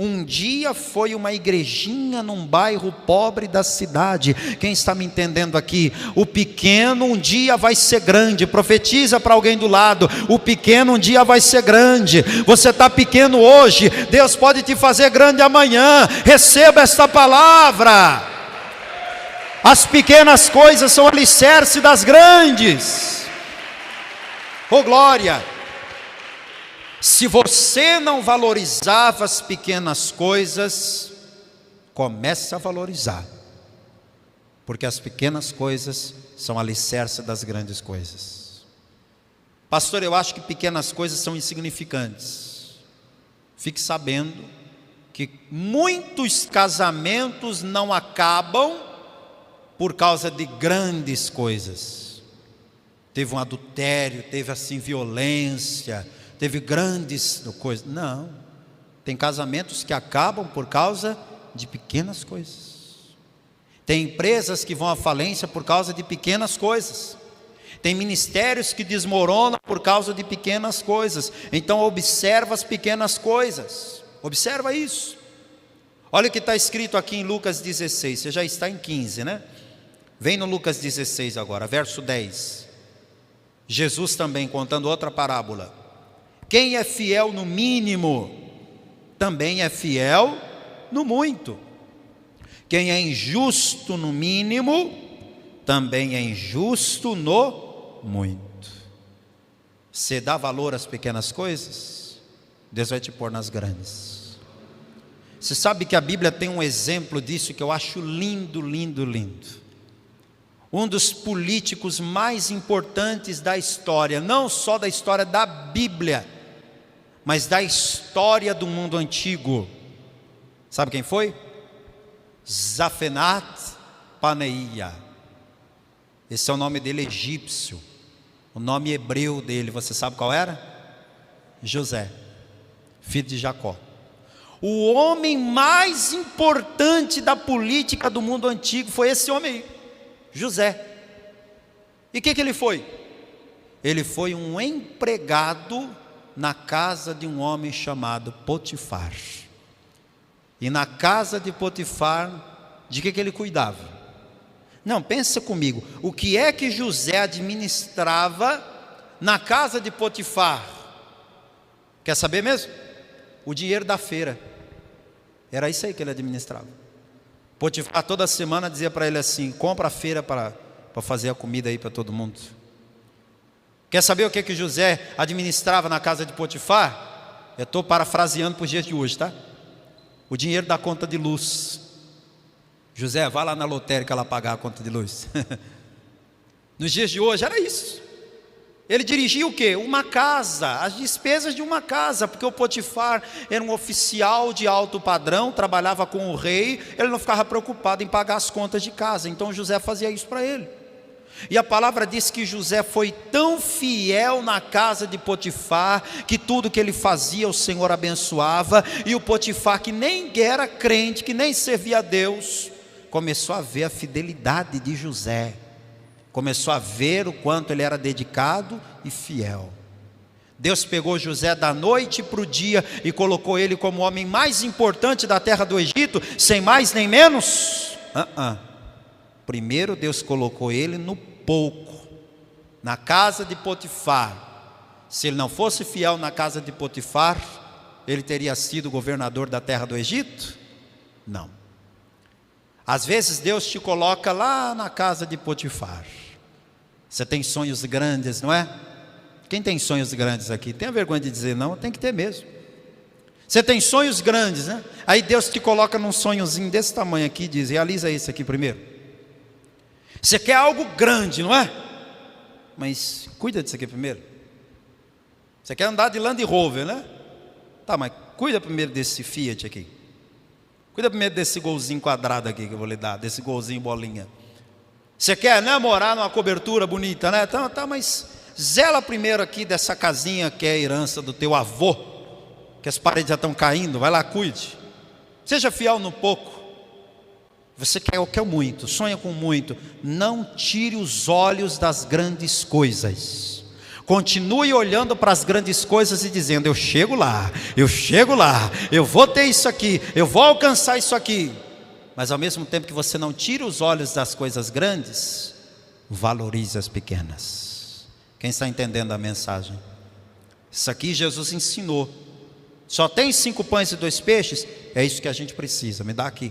Um dia foi uma igrejinha num bairro pobre da cidade. Quem está me entendendo aqui? O pequeno um dia vai ser grande. Profetiza para alguém do lado: o pequeno um dia vai ser grande. Você está pequeno hoje, Deus pode te fazer grande amanhã. Receba esta palavra. As pequenas coisas são alicerce das grandes. Oh glória! Se você não valorizava as pequenas coisas, comece a valorizar, porque as pequenas coisas são alicerce das grandes coisas. Pastor, eu acho que pequenas coisas são insignificantes. Fique sabendo que muitos casamentos não acabam por causa de grandes coisas. Teve um adultério, teve assim violência, teve grandes coisas. Não, tem casamentos que acabam por causa de pequenas coisas. Tem empresas que vão à falência por causa de pequenas coisas. Tem ministérios que desmoronam por causa de pequenas coisas. Então observa as pequenas coisas. Observa isso. Olha o que está escrito aqui em Lucas 16. Você já está em 15, né? Vem no Lucas 16 agora, verso 10. Jesus também contando outra parábola. Quem é fiel no mínimo, também é fiel no muito. Quem é injusto no mínimo, também é injusto no muito. Você dá valor às pequenas coisas, Deus vai te pôr nas grandes. Você sabe que a Bíblia tem um exemplo disso que eu acho lindo, lindo, lindo. Um dos políticos mais importantes da história, não só da história da Bíblia, mas da história do mundo antigo. Sabe quem foi? Zafenat Paneia. Esse é o nome dele egípcio. O nome hebreu dele, você sabe qual era? José, filho de Jacó. O homem mais importante da política do mundo antigo foi esse homem aí, José. E o que ele foi? Ele foi um empregado na casa de um homem chamado Potifar. E na casa de Potifar, de que ele cuidava? Não, pensa comigo, o que é que José administrava na casa de Potifar? Quer saber mesmo? O dinheiro da feira. Era isso aí que ele administrava. Potifar toda semana dizia para ele assim: compra a feira para fazer a comida aí para todo mundo. Quer saber o que José administrava na casa de Potifar? Eu estou parafraseando para os dias de hoje, tá? O dinheiro da conta de luz. José, vá lá na lotérica lá pagar a conta de luz. Nos dias de hoje era isso. Ele dirigia o quê? Uma casa, as despesas de uma casa, porque o Potifar era um oficial de alto padrão, trabalhava com o rei, ele não ficava preocupado em pagar as contas de casa, então José fazia isso para ele. E a palavra diz que José foi tão fiel na casa de Potifar, que tudo que ele fazia o Senhor abençoava, e o Potifar, que nem era crente, que nem servia a Deus, começou a ver a fidelidade de José, começou a ver o quanto ele era dedicado e fiel. Deus pegou José da noite para o dia e colocou ele como o homem mais importante da terra do Egito, sem mais nem menos. Primeiro Deus colocou ele no pouco, na casa de Potifar. Se ele não fosse fiel na casa de Potifar, ele teria sido governador da terra do Egito? Não. Às vezes Deus te coloca lá na casa de Potifar. Você tem sonhos grandes, não é? Quem tem sonhos grandes aqui? Tem a vergonha de dizer não? Tem que ter mesmo. Você tem sonhos grandes, né? Aí Deus te coloca num sonhozinho desse tamanho aqui e diz: realiza esse aqui primeiro. Você quer algo grande, não é? Mas cuida disso aqui primeiro. Você quer andar de Land Rover, né? Tá, mas cuida primeiro desse Fiat aqui. Cuida primeiro desse golzinho quadrado aqui que eu vou lhe dar, desse golzinho bolinha. Você quer, né, morar numa cobertura bonita, né? Tá, mas zela primeiro aqui dessa casinha que é a herança do teu avô, que as paredes já estão caindo, vai lá, cuide. Seja fiel no pouco. Você quer muito, sonha com muito. Não tire os olhos das grandes coisas. Continue olhando para as grandes coisas e dizendo: eu chego lá, eu vou ter isso aqui, eu vou alcançar isso aqui. Mas ao mesmo tempo que você não tira os olhos das coisas grandes, valorize as pequenas. Quem está entendendo a mensagem? Isso aqui Jesus ensinou. Só tem 5 pães e 2 peixes? É isso que a gente precisa, me dá aqui.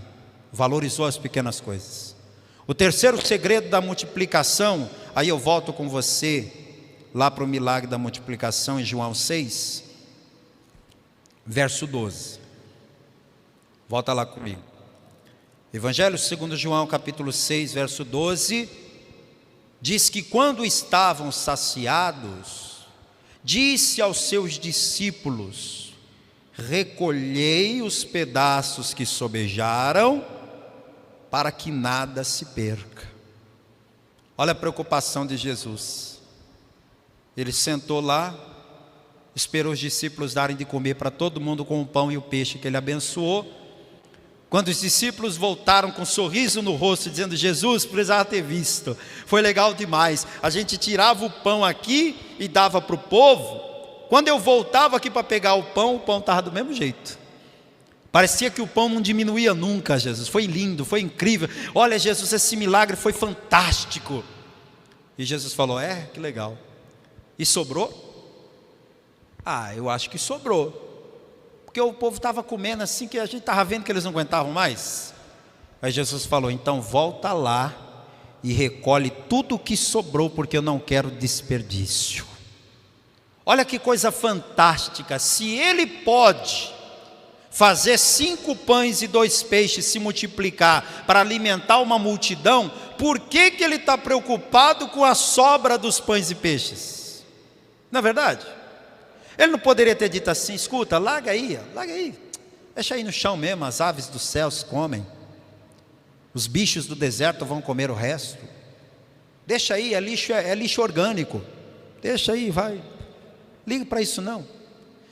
Valorizou as pequenas coisas. O terceiro segredo da multiplicação, aí eu volto com você lá para o milagre da multiplicação em João 6, verso 12. Volta lá comigo. Evangelho segundo João, capítulo 6, verso 12, diz que quando estavam saciados, disse aos seus discípulos: recolhei os pedaços que sobejaram, para que nada se perca. Olha a preocupação de Jesus. Ele sentou lá, esperou os discípulos darem de comer para todo mundo com o pão e o peixe que ele abençoou. Quando os discípulos voltaram com um sorriso no rosto, dizendo: Jesus, precisava ter visto, foi legal demais, a gente tirava o pão aqui e dava para o povo. Quando eu voltava aqui para pegar o pão estava do mesmo jeito. Parecia que o pão não diminuía nunca, Jesus. Foi lindo, foi incrível. Olha, Jesus, esse milagre foi fantástico. E Jesus falou: que legal. E sobrou? Eu acho que sobrou. Porque o povo estava comendo assim, que a gente estava vendo que eles não aguentavam mais. Aí Jesus falou: então volta lá e recolhe tudo o que sobrou, porque eu não quero desperdício. Olha que coisa fantástica. Se ele pode fazer 5 pães e 2 peixes se multiplicar para alimentar uma multidão, por que ele está preocupado com a sobra dos pães e peixes? Não é verdade? Ele não poderia ter dito assim: escuta, larga aí, deixa aí no chão mesmo, as aves dos céus comem, os bichos do deserto vão comer o resto, deixa aí, é lixo orgânico, deixa aí, vai, liga para isso não.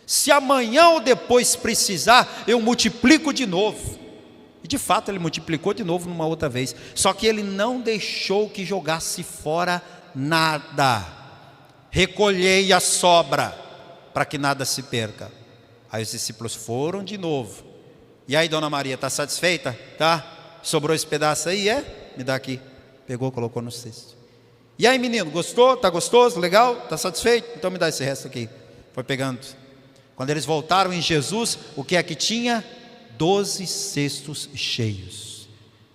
Se amanhã ou depois precisar, eu multiplico de novo. E de fato ele multiplicou de novo numa outra vez. Só que ele não deixou que jogasse fora nada. Recolhei a sobra, para que nada se perca. Aí os discípulos foram de novo. E aí, dona Maria, está satisfeita? Tá? Sobrou esse pedaço aí? Me dá aqui. Pegou, colocou no cesto. E aí, menino, gostou? Está gostoso? Legal? Está satisfeito? Então me dá esse resto aqui. Foi pegando. Quando eles voltaram em Jesus, o que é que tinha? 12 cestos cheios,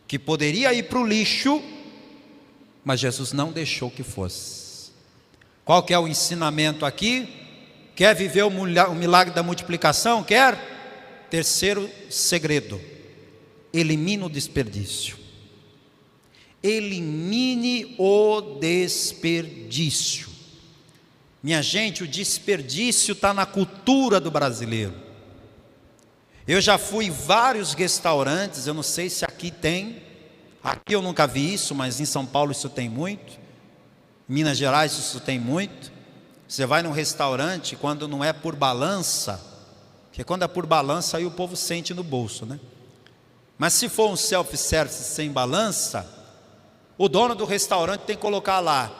que poderia ir para o lixo, mas Jesus não deixou que fosse. Qual que é o ensinamento aqui? Quer viver o milagre da multiplicação? Quer? Terceiro segredo: elimine o desperdício. Elimine o desperdício. Minha gente, o desperdício está na cultura do brasileiro. Eu já fui em vários restaurantes, eu não sei se aqui tem, aqui eu nunca vi isso, mas em São Paulo isso tem muito, em Minas Gerais isso tem muito. Você vai num restaurante, quando não é por balança, porque quando é por balança aí o povo sente no bolso, né? Mas se for um self-service sem balança, o dono do restaurante tem que colocar lá: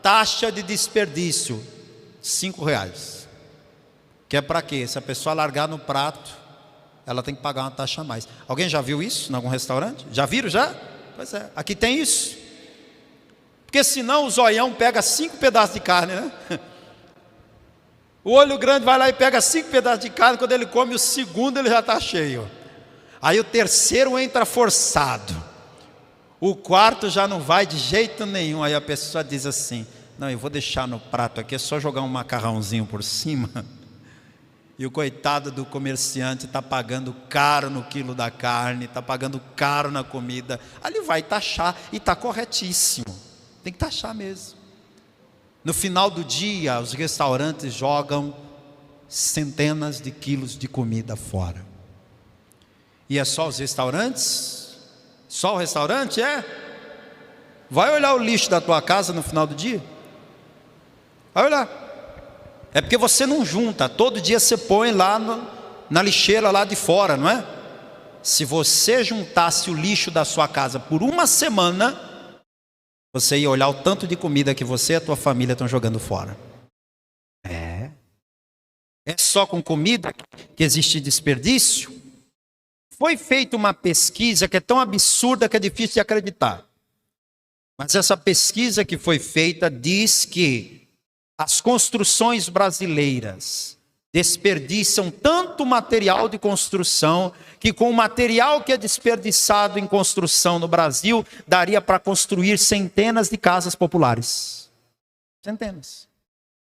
taxa de desperdício, R$5. Que é para quê? Se a pessoa largar no prato, ela tem que pagar uma taxa a mais. Alguém já viu isso em algum restaurante? Já viram já? Pois é, aqui tem isso. Porque senão o zoião pega 5 pedaços de carne, né? O olho grande vai lá e pega 5 pedaços de carne, quando ele come o segundo ele já está cheio. Aí o terceiro entra forçado. O quarto já não vai de jeito nenhum. Aí a pessoa diz assim: não, eu vou deixar no prato aqui, é só jogar um macarrãozinho por cima. E o coitado do comerciante está pagando caro no quilo da carne, está pagando caro na comida. Aí ele vai taxar, e está corretíssimo, tem que taxar mesmo. No final do dia, os restaurantes jogam centenas de quilos de comida fora. E é só os restaurantes? Só o restaurante? Vai olhar o lixo da tua casa no final do dia? Vai olhar. É porque você não junta, todo dia você põe lá na lixeira lá de fora, não é? Se você juntasse o lixo da sua casa por uma semana, você ia olhar o tanto de comida que você e a tua família estão jogando fora. É só com comida que existe desperdício? Foi feita uma pesquisa que é tão absurda que é difícil de acreditar. Mas essa pesquisa que foi feita diz que as construções brasileiras desperdiçam tanto material de construção que com o material que é desperdiçado em construção no Brasil, daria para construir centenas de casas populares. Centenas.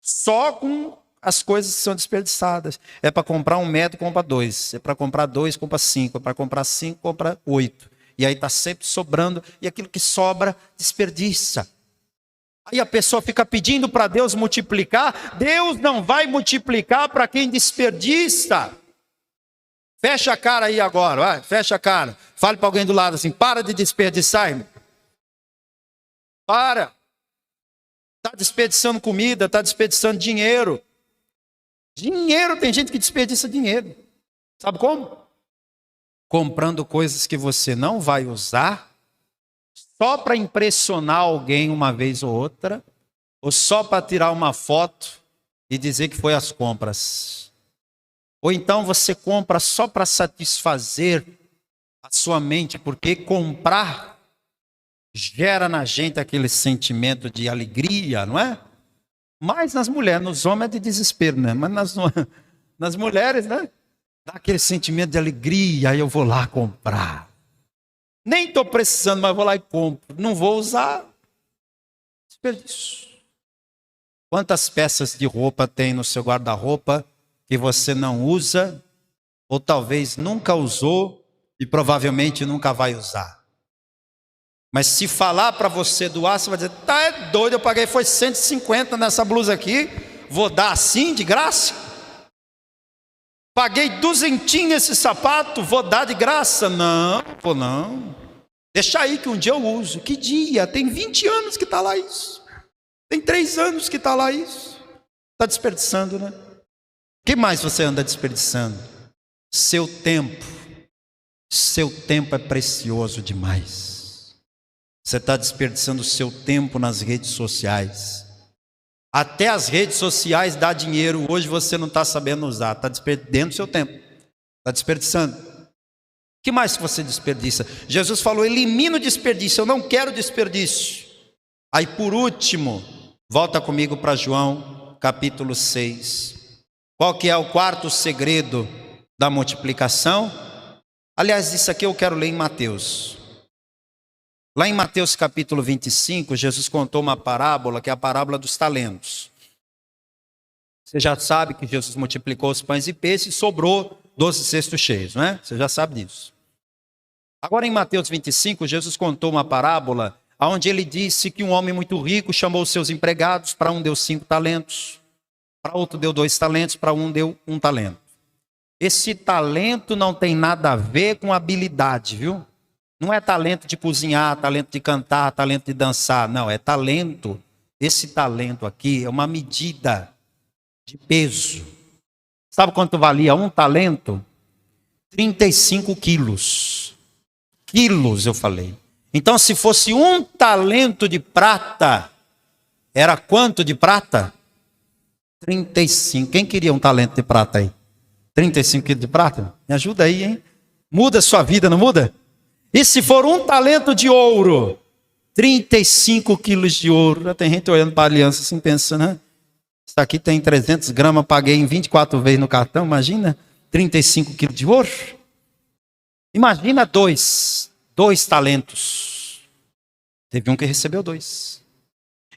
Só com as coisas que são desperdiçadas. É para comprar um metro, compra 2. É para comprar 2, compra 5. É para comprar 5, compra 8. E aí está sempre sobrando. E aquilo que sobra, desperdiça. Aí a pessoa fica pedindo para Deus multiplicar. Deus não vai multiplicar para quem desperdiça. Fecha a cara aí agora. Vai, fecha a cara. Fale para alguém do lado assim, para de desperdiçar, irmão. Para. Está desperdiçando comida, está desperdiçando dinheiro. Dinheiro, tem gente que desperdiça dinheiro. Sabe como? Comprando coisas que você não vai usar, só para impressionar alguém uma vez ou outra, ou só para tirar uma foto e dizer que foi às compras. Ou então você compra só para satisfazer a sua mente, porque comprar gera na gente aquele sentimento de alegria, não é? Mas nas mulheres, nos homens é de desespero, né? Mas nas mulheres, né? Dá aquele sentimento de alegria, aí eu vou lá comprar. Nem estou precisando, mas vou lá e compro. Não vou usar. Desperdício. Quantas peças de roupa tem no seu guarda-roupa que você não usa, ou talvez nunca usou e provavelmente nunca vai usar? Mas se falar para você doar, você vai dizer, tá é doido, eu paguei foi 150 nessa blusa aqui, vou dar assim de graça? Paguei 200 esse sapato, vou dar de graça? Não, vou não. Deixa aí que um dia eu uso. Que dia? Tem 20 anos que está lá isso. Tem 3 anos que está lá isso. Está desperdiçando, né? O que mais você anda desperdiçando? Seu tempo. Seu tempo é precioso demais. Você está desperdiçando o seu tempo nas redes sociais. Até as redes sociais dão dinheiro. Hoje você não está sabendo usar. Está desperdiçando o seu tempo. Está desperdiçando. O que mais que você desperdiça? Jesus falou, elimina o desperdício. Eu não quero desperdício. Aí por último, volta comigo para João, capítulo 6. Qual que é o quarto segredo da multiplicação? Aliás, isso aqui eu quero ler em Mateus. Lá em Mateus capítulo 25, Jesus contou uma parábola, que é a parábola dos talentos. Você já sabe que Jesus multiplicou os pães e peixes e sobrou 12 cestos cheios, não é? Você já sabe disso. Agora em Mateus 25, Jesus contou uma parábola onde ele disse que um homem muito rico chamou os seus empregados, para um deu 5 talentos, para outro deu 2 talentos, para um deu 1 talento. Esse talento não tem nada a ver com habilidade, viu? Não é talento de cozinhar, talento de cantar, talento de dançar. Não, é talento. Esse talento aqui é uma medida de peso. Sabe quanto valia um talento? 35 quilos. Quilos, eu falei. Então, se fosse 1 talento de prata, era quanto de prata? 35. Quem queria um talento de prata aí? 35 quilos de prata? Me ajuda aí, hein? Muda a sua vida, não muda? E se for 1 talento de ouro, 35 quilos de ouro. Já tem gente olhando para a aliança assim, pensando, né? Isso aqui tem 300 gramas, paguei em 24 vezes no cartão, imagina 35 quilos de ouro. Imagina 2 talentos. Teve um que recebeu 2.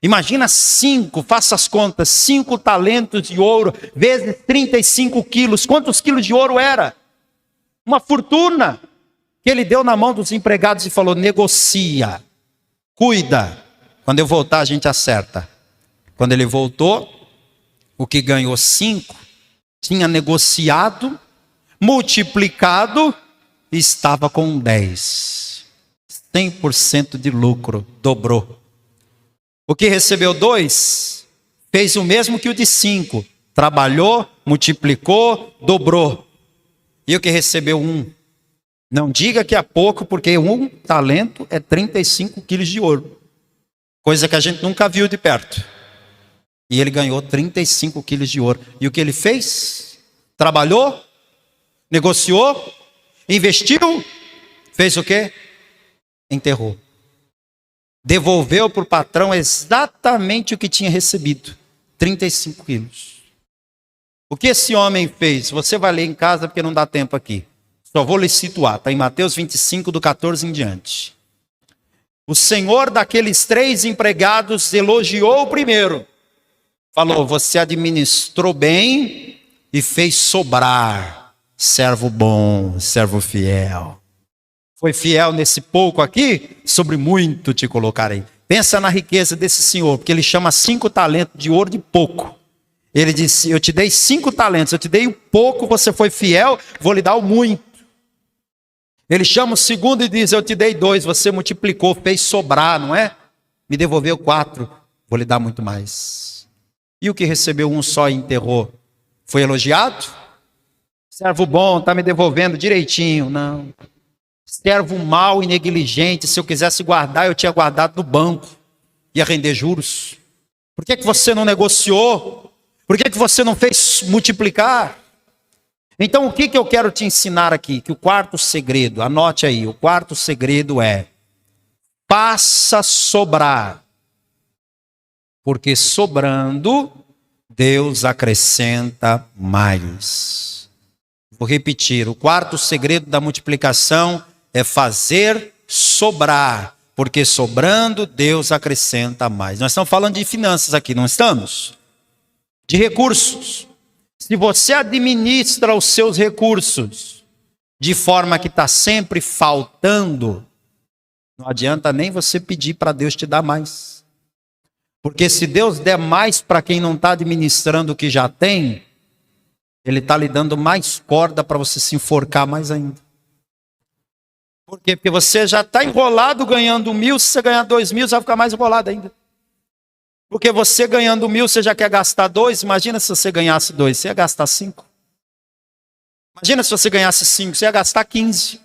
Imagina 5, faça as contas, 5 talentos de ouro, vezes 35 quilos. Quantos quilos de ouro era? Uma fortuna. Que ele deu na mão dos empregados e falou, negocia, cuida. Quando eu voltar a gente acerta. Quando ele voltou, o que ganhou 5, tinha negociado, multiplicado, e estava com 10. 100% de lucro, dobrou. O que recebeu 2, fez o mesmo que o de 5. Trabalhou, multiplicou, dobrou. E o que recebeu 1? Não diga que é pouco, porque 1 talento é 35 quilos de ouro. Coisa que a gente nunca viu de perto. E ele ganhou 35 quilos de ouro. E o que ele fez? Trabalhou, negociou, investiu, fez o quê? Enterrou. Devolveu para o patrão exatamente o que tinha recebido, 35 quilos. O que esse homem fez? Você vai ler em casa porque não dá tempo aqui. Só vou lhe situar, está em Mateus 25, do 14 em diante. O senhor daqueles 3 empregados elogiou o primeiro. Falou, você administrou bem e fez sobrar. Servo bom, servo fiel. Foi fiel nesse pouco aqui? Sobre muito te colocarei. Pensa na riqueza desse senhor, porque ele chama 5 talentos de ouro de pouco. Ele disse, eu te dei 5 talentos, eu te dei o pouco, você foi fiel, vou lhe dar o muito. Ele chama o segundo e diz, eu te dei 2, você multiplicou, fez sobrar, não é? Me devolveu 4, vou lhe dar muito mais. E o que recebeu 1 só e enterrou? Foi elogiado? Servo bom, está me devolvendo direitinho. Não. Servo mau e negligente, se eu quisesse guardar, eu tinha guardado no banco. Ia render juros. Por que você não negociou? Por que você não fez multiplicar? Então, o que eu quero te ensinar aqui? Que o quarto segredo, anote aí, o quarto segredo é: faça sobrar. Porque sobrando, Deus acrescenta mais. Vou repetir, o quarto segredo da multiplicação é fazer sobrar. Porque sobrando, Deus acrescenta mais. Nós estamos falando de finanças aqui, não estamos? De recursos. Se você administra os seus recursos de forma que está sempre faltando, não adianta nem você pedir para Deus te dar mais. Porque se Deus der mais para quem não está administrando o que já tem, Ele está lhe dando mais corda para você se enforcar mais ainda. Por quê? Porque você já está enrolado ganhando 1.000, se você ganhar 2.000, você vai ficar mais enrolado ainda. Porque você ganhando 1.000, você já quer gastar 2, imagina se você ganhasse 2, você ia gastar 5. Imagina se você ganhasse 5, você ia gastar 15.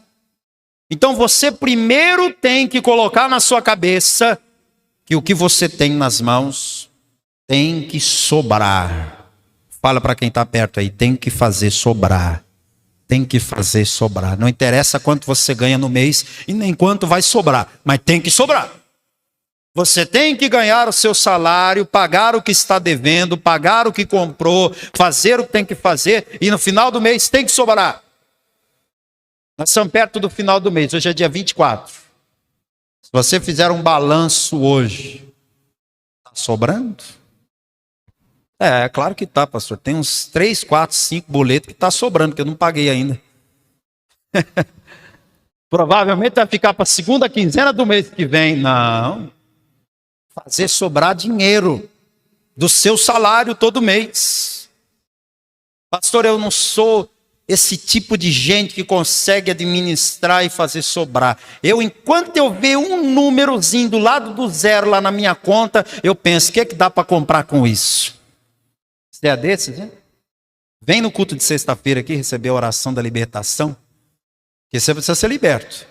Então você primeiro tem que colocar na sua cabeça que o que você tem nas mãos tem que sobrar. Fala para quem está perto aí, tem que fazer sobrar. Tem que fazer sobrar. Não interessa quanto você ganha no mês e nem quanto vai sobrar, mas tem que sobrar. Você tem que ganhar o seu salário, pagar o que está devendo, pagar o que comprou, fazer o que tem que fazer e no final do mês tem que sobrar. Nós estamos perto do final do mês, hoje é dia 24. Se você fizer um balanço hoje, está sobrando? É claro que está, pastor. Tem uns 3, 4, 5 boletos que está sobrando, que eu não paguei ainda. Provavelmente vai ficar para a segunda quinzena do mês que vem. Não. Fazer sobrar dinheiro do seu salário todo mês. Pastor, eu não sou esse tipo de gente que consegue administrar e fazer sobrar. Enquanto eu ver um númerozinho do lado do zero lá na minha conta, eu penso, o que é que dá para comprar com isso? Você é desses, né? Vem no culto de sexta-feira aqui receber a oração da libertação, porque você precisa ser liberto.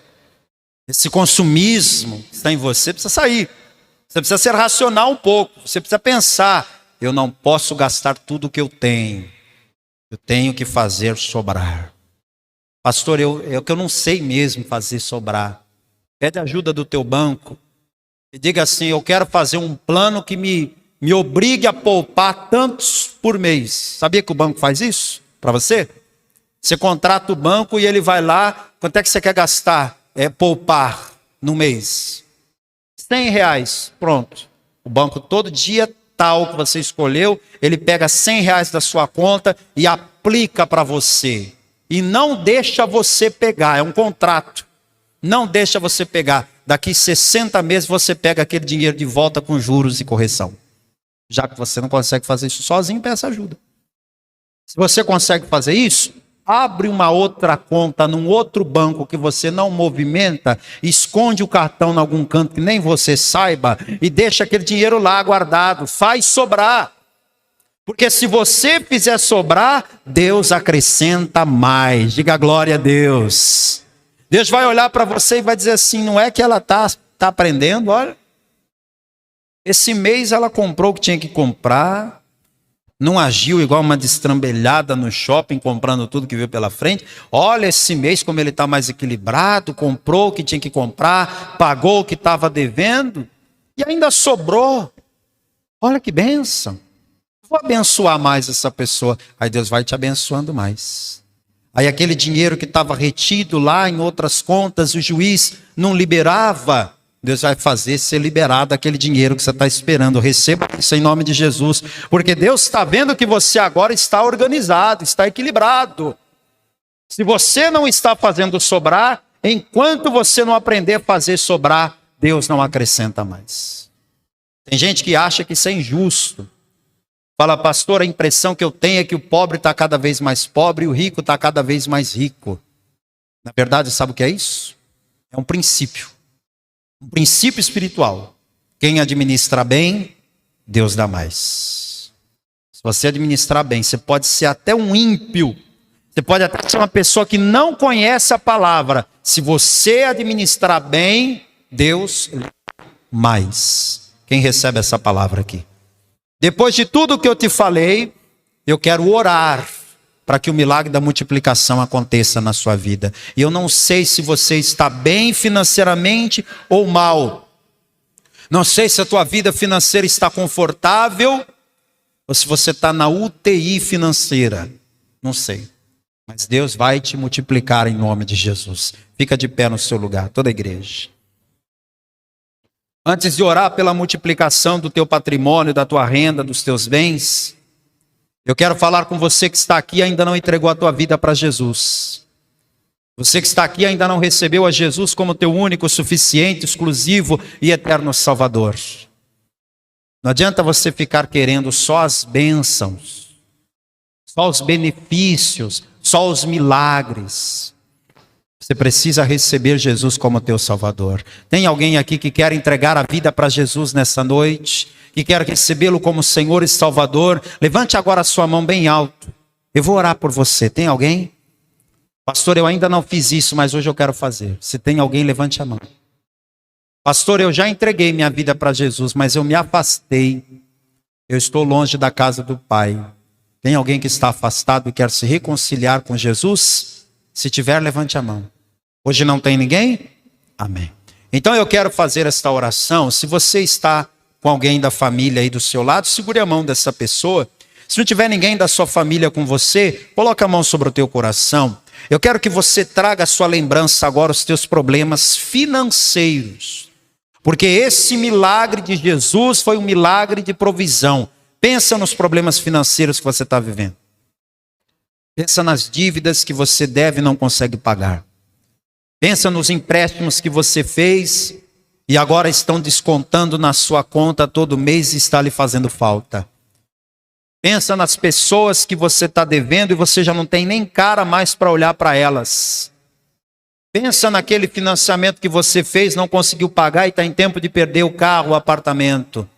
Esse consumismo que está em você precisa sair. Você precisa ser racional um pouco. Você precisa pensar, eu não posso gastar tudo o que eu tenho. Eu tenho que fazer sobrar. Pastor, eu não sei mesmo fazer sobrar. Pede ajuda do teu banco. E diga assim, eu quero fazer um plano que me obrigue a poupar tantos por mês. Sabia que o banco faz isso para você? Você contrata o banco e ele vai lá, quanto é que você quer gastar? Poupar no mês. R$100, pronto. O banco todo dia tal que você escolheu, ele pega R$100 da sua conta e aplica para você. E não deixa você pegar, é um contrato. Não deixa você pegar. Daqui 60 meses você pega aquele dinheiro de volta com juros e correção. Já que você não consegue fazer isso sozinho, peça ajuda. Se você consegue fazer isso, abre uma outra conta num outro banco que você não movimenta, esconde o cartão em algum canto que nem você saiba e deixa aquele dinheiro lá guardado, faz sobrar. Porque se você fizer sobrar, Deus acrescenta mais. Diga glória a Deus. Deus vai olhar para você e vai dizer assim, não é que ela tá aprendendo, olha. Esse mês ela comprou o que tinha que comprar, Não agiu igual uma destrambelhada no shopping, comprando tudo que viu pela frente. Olha esse mês como ele está mais equilibrado, comprou o que tinha que comprar, pagou o que estava devendo e ainda sobrou. Olha que bênção. Vou abençoar mais essa pessoa. Aí Deus vai te abençoando mais. Aí aquele dinheiro que estava retido lá em outras contas, o juiz não liberava. Deus vai fazer ser liberado aquele dinheiro que você está esperando. Receba isso em nome de Jesus. Porque Deus está vendo que você agora está organizado, está equilibrado. Se você não está fazendo sobrar, enquanto você não aprender a fazer sobrar, Deus não acrescenta mais. Tem gente que acha que isso é injusto. Fala, pastor, a impressão que eu tenho é que o pobre está cada vez mais pobre e o rico está cada vez mais rico. Na verdade, sabe o que é isso? É um princípio. Um princípio espiritual. Quem administra bem, Deus dá mais. Se você administrar bem, você pode ser até um ímpio. Você pode até ser uma pessoa que não conhece a palavra. Se você administrar bem, Deus mais. Quem recebe essa palavra aqui? Depois de tudo que eu te falei, eu quero orar para que o milagre da multiplicação aconteça na sua vida. E eu não sei se você está bem financeiramente ou mal. Não sei se a tua vida financeira está confortável ou se você está na UTI financeira. Não sei. Mas Deus vai te multiplicar em nome de Jesus. Fica de pé no seu lugar, toda a igreja. Antes de orar pela multiplicação do teu patrimônio, da tua renda, dos teus bens, eu quero falar com você que está aqui e ainda não entregou a tua vida para Jesus. Você que está aqui e ainda não recebeu a Jesus como teu único, suficiente, exclusivo e eterno Salvador. Não adianta você ficar querendo só as bênçãos, só os benefícios, só os milagres. Você precisa receber Jesus como teu Salvador. Tem alguém aqui que quer entregar a vida para Jesus nessa noite? Que quer recebê-lo como Senhor e Salvador? Levante agora a sua mão bem alto. Eu vou orar por você. Tem alguém? Pastor, eu ainda não fiz isso, mas hoje eu quero fazer. Se tem alguém, levante a mão. Pastor, eu já entreguei minha vida para Jesus, mas eu me afastei. Eu estou longe da casa do Pai. Tem alguém que está afastado e quer se reconciliar com Jesus? Se tiver, levante a mão. Hoje não tem ninguém? Amém. Então eu quero fazer esta oração. Se você está com alguém da família aí do seu lado, segure a mão dessa pessoa. Se não tiver ninguém da sua família com você, coloque a mão sobre o teu coração. Eu quero que você traga à sua lembrança agora os teus problemas financeiros. Porque esse milagre de Jesus foi um milagre de provisão. Pensa nos problemas financeiros que você está vivendo. Pensa nas dívidas que você deve e não consegue pagar. Pensa nos empréstimos que você fez e agora estão descontando na sua conta todo mês e está lhe fazendo falta. Pensa nas pessoas que você está devendo e você já não tem nem cara mais para olhar para elas. Pensa naquele financiamento que você fez, não conseguiu pagar e está em tempo de perder o carro, o apartamento.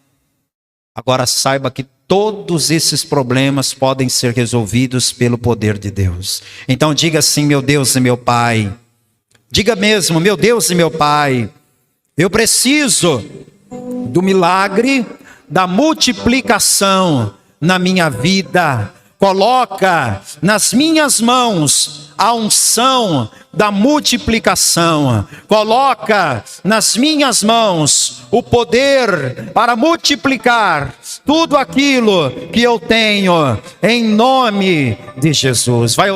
Agora saiba que todos esses problemas podem ser resolvidos pelo poder de Deus. Então diga assim: meu Deus e meu Pai. Diga mesmo: meu Deus e meu Pai, eu preciso do milagre da multiplicação na minha vida. Coloca nas minhas mãos a unção da multiplicação. Coloca nas minhas mãos o poder para multiplicar tudo aquilo que eu tenho, em nome de Jesus. Vai